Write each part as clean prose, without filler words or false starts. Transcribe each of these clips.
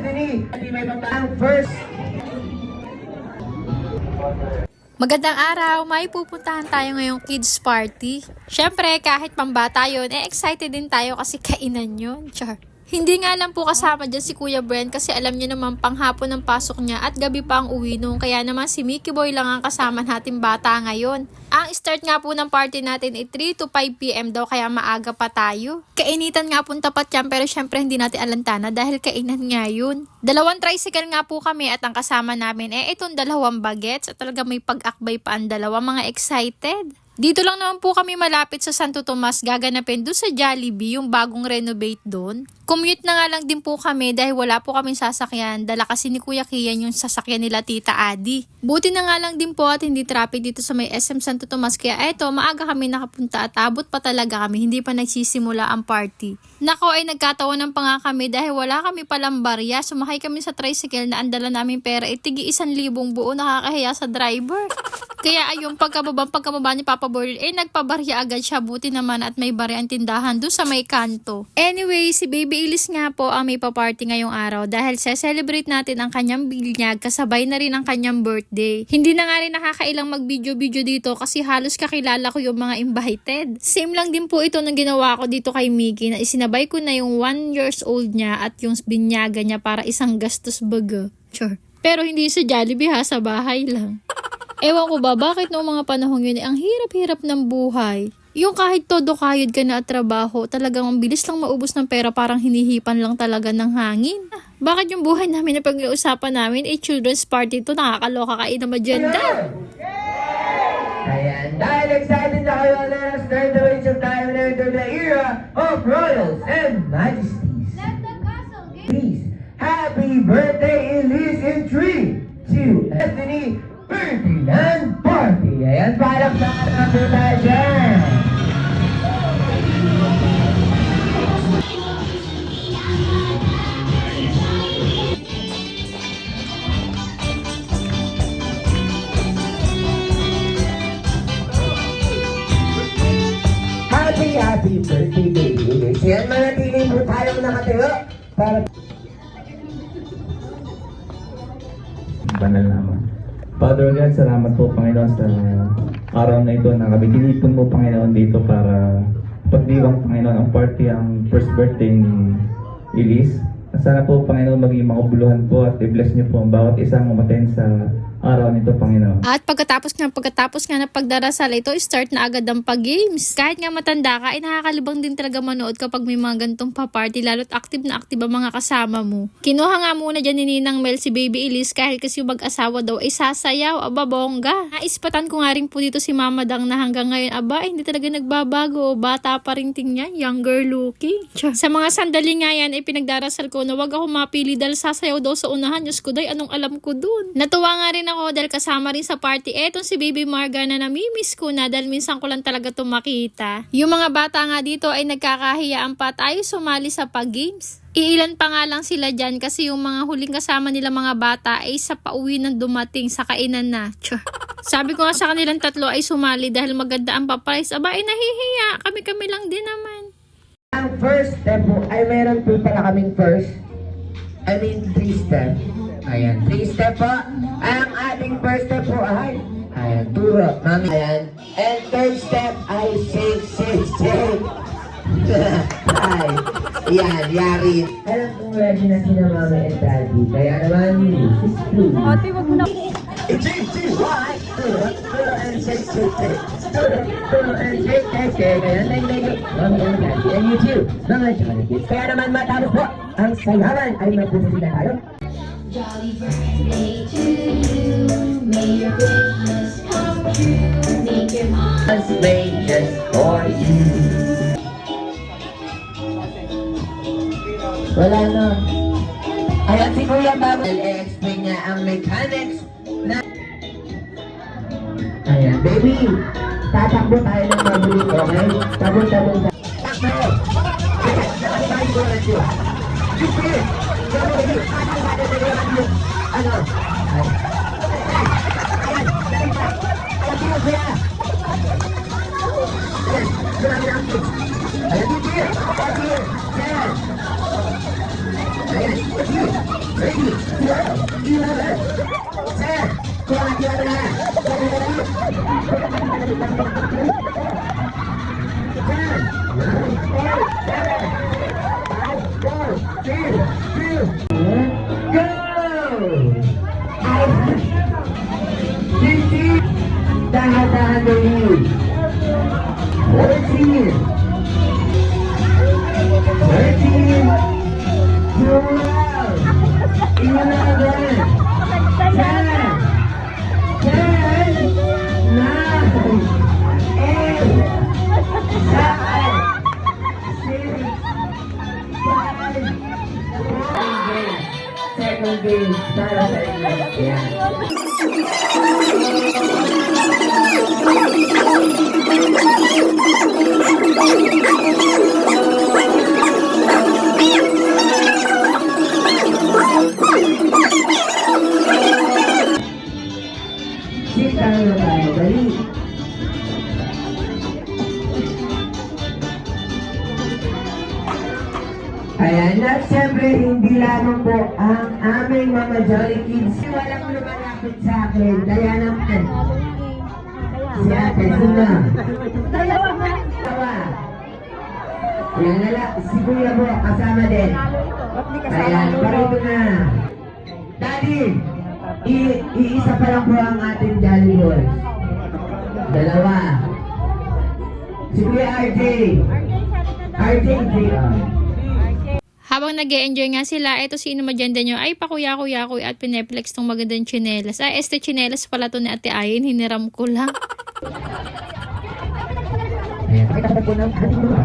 Anthony, may papaang first. Magandang araw, may pupuntahan tayo ngayong kids party. Syempre, kahit pambata yun, excited din tayo kasi kainan yun. Char. Hindi nga lang po kasama dyan si Kuya Bren kasi alam niyo naman panghapon ang pasok niya at gabi pa ang uwi nung kaya naman si Mickey Boy lang ang kasama natin bata ngayon. Ang start nga po ng party natin ay 3 to 5 PM daw kaya maaga pa tayo. Kainitan nga po tapat yan pero syempre hindi natin alantana dahil kainan nga yun. 2 tricycle nga po kami at ang kasama namin itong 2 bagets at talaga may pag-akbay pa ang dalawa, mga excited. Dito lang naman po kami malapit sa Santo Tomas gaganapin doon sa Jollibee, yung bagong renovate doon. Commute na nga lang din po kami dahil wala po kaming sasakyan. Dala kasi ni Kuya Kian yung sasakyan nila Tita Adi. Buti na nga lang din po at hindi traffic dito sa may SM Santo Tomas. Kaya eto, maaga kami nakapunta at abot pa talaga kami. Hindi pa nagsisimula ang party. Nako ay nagkatawanan pa nga kami dahil wala kami palang barya. Sumakay kami sa tricycle na andala namin pera. Tigi 1,000 buo, nakakahiya sa driver. Kaya ayun, pagkababa ni Papa Boy, nagpabarya agad siya. Buti naman at may barya ang tindahan doon sa may kanto. Anyway, si Baby Elise nga po ang may pa-party ngayong araw dahil celebrate natin ang kanyang binyag kasabay na rin ang kanyang birthday. Hindi na nga rin nakakailang mag-video dito kasi halos kakilala ko yung mga invited. Same lang din po ito ng ginawa ko dito kay Mickey na isinabay ko na yung 1 years old niya at yung binyaga niya para isang gastos baga. Sure. Pero hindi sa Jollibee ha, sa bahay lang. Ewan ko ba, bakit noong mga panahon yun, ang hirap-hirap ng buhay. Yung kahit todo kayod ka na at trabaho, talagang ang bilis lang maubos ng pera, parang hinihipan lang talaga ng hangin. Bakit yung buhay namin na pag-uusapan namin, children's party to, nakakaloka kayo na magenda. Ayan, dahil excited na kayo, let us turn the ways of time and enter the era of royals and majesties. Let the castle give. Please, happy birthday, Elise, in 3, 2, Anthony Ferdinand Party. Ayan, parang saan ang tayo dyan. Happy birthday, baby Elise. Yan, manatili po tayong nakatayo para... Banal naman. Father God, salamat po Panginoon sa araw na ito na kabiginipon mo Panginoon dito para pagdiwang Panginoon ang party, ang first birthday ni Elise. Sana po Panginoon maging makabuluhan po at i-bless niyo po ang bawat isang umaten sa araw nito Panginoon. At pagkatapos nga na pagdarasal, ito start na agad ang pag-games. Kahit nga matanda ka, nakakalibang din talaga manood kapag may mga gantong pa-party, lalo't active na active ang mga kasama mo. Kinuha nga muna dyan ni Ninang Mel si Baby Elise kahit kasi yung mag-asawa daw ay sasayaw, bongga. Naispatan ko nga rin po dito si Mama Dang na hanggang ngayon, hindi talaga nagbabago, bata pa rin tingnan, younger looking. Sa mga sandali nga yan, pinagdarasal ko na wag ako mapili dahil sasayaw daw sa unahan. Diyos ko day, anong alam ko dun? Natuwa nga rin ako dahil kasama rin sa party etong si Baby Marga na namimiss ko na dahil minsan ko lang talaga ito makita. Yung mga bata nga dito ay nagkakahiyaan pa tayo sumali sa pag-games. Iilan pa nga lang sila dyan kasi yung mga huling kasama nila mga bata ay sa pauwi na dumating sa kainan na. Sabi ko nga sa kanilang tatlo ay sumali dahil maganda ang paprice. Nahihiya. Kami-kami lang din naman. Ang first step po ay meron po pala kaming first. 3 step. Ayan, 3 step po. Ang ating first step po ay ayan, turo, mami. Ayan. And third step ay shake. Ay, yan, yari. Alam kong ready na sila mami and daddy. Kaya naman, this is true. Ate, wag mo na. Turo and shake. Turo and shake. Ayan, mami and daddy. And you too, mga kids. Kaya naman matapos po, ang sayawan ay mapusin na tayo. Jolly birthday to you. May your wishes come true. Make your mind Just made just for you. Wala na. Ayan si Kuya Bago. I-explain niya ang mechanics na... Ayan, baby. Tatakbo tayo ng mabulit, okay? Tabon. Takbo. Ayan, nakasabay ko na siya. Ano? Ayan, Ready? Sir, kaya na. Dahan-dahan dulu. 14. 13. 12. 11. 10. 9. 8. Second game para sa inyo. Yan. Sit down na tayo, dali. Ayan, at syempre hindi lamang po ang aming mga Jolly Kids. Walang lumalapit sa akin, kaya naman. Si Ate Suna. Tawa. Yan na lang, si Kuya po, kasama din. Ayan, parito na. Daddy, iisa pa lang po ang ating Jolly Boys. Dalawa. Si Kuya RJ. RJ. Habang nag-e-enjoy nga sila, eto si Inumadyanda nyo ay pakuya-kuya ko at pineplex tong magandang tsinelas. Este tsinelas pala to ni Ate Ayin, hiniram ko lang. Ayan, pakita ko po ng ating mga.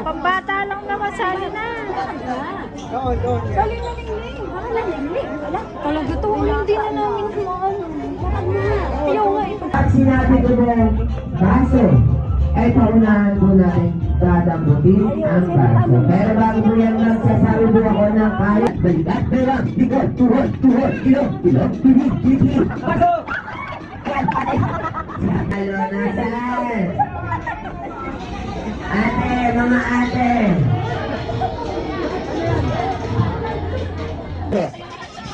Pambata lang naman, sali na. Sali na lingling. Talaga to, hindi na namin kumaano. Ayaw nga ito. Pag sinabi ko po, baso, ay paunahan po natin dadambutin ang baso. Pero bago po yan magsasabi po ako ng kahit balikat, berang, likod, tuhod, ilong, tibi, baso! Halo na saan? Ate, mga ate.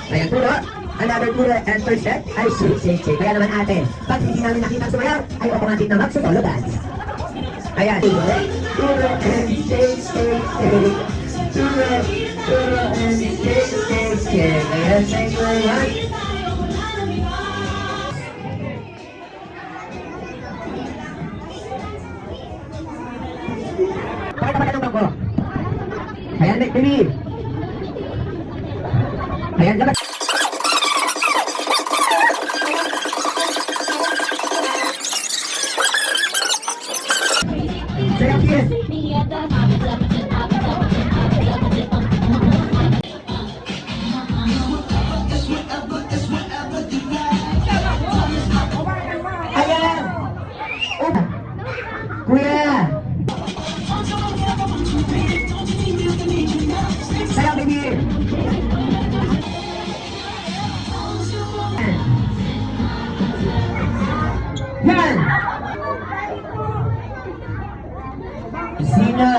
Ayan, turo. Another turo and first step ay shake. Kaya naman ate, pag hindi namin nakita sumayaw, ay automatic na mag-solo dance. Ayan. Turo and shake. Turo and shake. Ayan, thank you very much. Pakita pa tanong ko. Ayan, Nick, Timmy. Ayan, labas. Sayang, yes. Ayan. Kuya. Sayang, baby. Yan! Sino?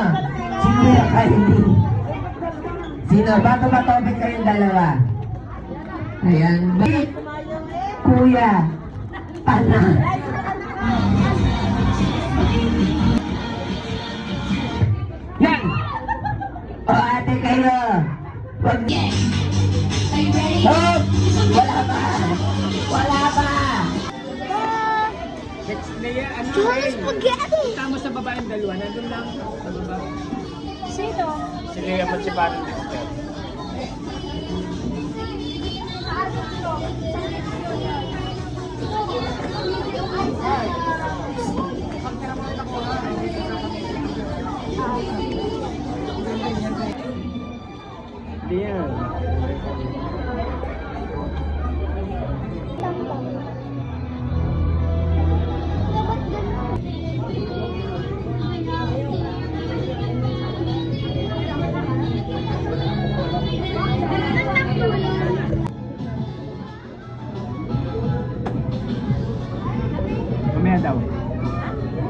Sino yung kainin? Sino? Bato-batobit kayong dalawa. Ayan. Kuya. Pana. Yan! O ate kayo. Wag... Oh! Wala pa! Wala pa! Juan spaghetti! Tama sa babaeng dalawa, nandun lang sa baba. Sino? Si Lea at si Barry. Hindi yan.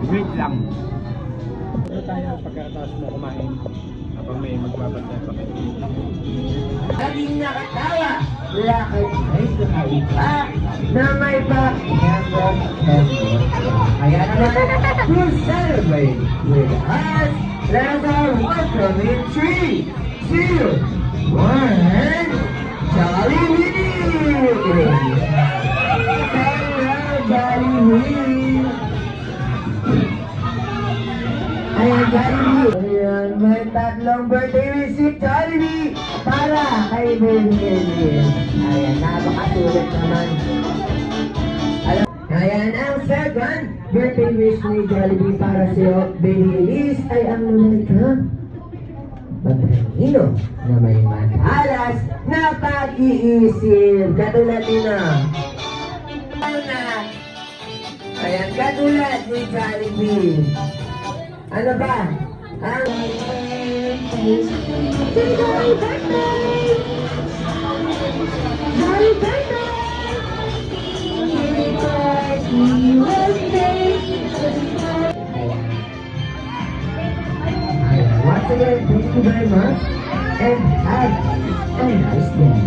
Wait lang. Pero tayo pagkatapos mo kumain. Habang may magbabantay pa kayo. Laging nakatawa, lakad ay kakaiba, na may pakihembok. Kaya naman, to celebrate with us, let us welcome in 3, 2, 1, Jollibee! Hello, Jollibee! Ayan, Jollibee! Ayan, may tatlong birthday wish si Jollibee para kay Baby Elise. Ayan, napakasulit naman. Ayan, ang second birthday wish ni Jollibee para si Baby Elise ay ang lumika. Matalino na may matalas na pag-iisip. Katulad nila. Ano na? Ayan, katulad ni Jollibee. Ano ba? Ang Joy birthday! Joy birthday! once again, thank you very much and have a nice day.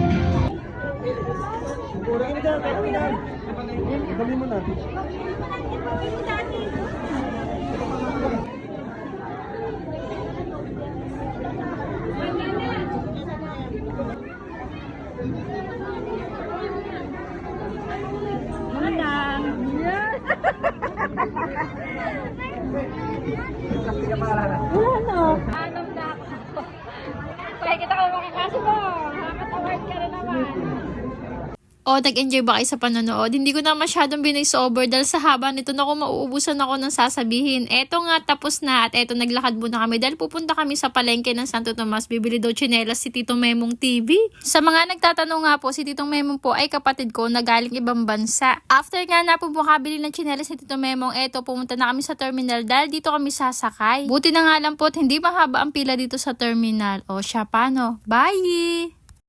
Dali mo na. Wala na. Alam na ako. Kaya kita ka makakasa mo. Nakakatawad ka na naman. O, nag-enjoy ba kayo sa panonood? Hindi ko na masyadong binoise over dahil sa haba nito na mauubusan ako ng sasabihin. Eto nga, tapos na at eto naglakad muna kami dahil pupunta kami sa palengke ng Santo Tomas. Bibili daw tsinelas si Tito Memong TV. Sa mga nagtatanong nga po, si Tito Memong po ay kapatid ko na galing ibang bansa. After nga na po bumabili ng tsinelas ni Tito Memong, eto pumunta na kami sa terminal dahil dito kami sasakay. Buti na nga lang po at hindi mahaba ang pila dito sa terminal. O siya, paano? Bye!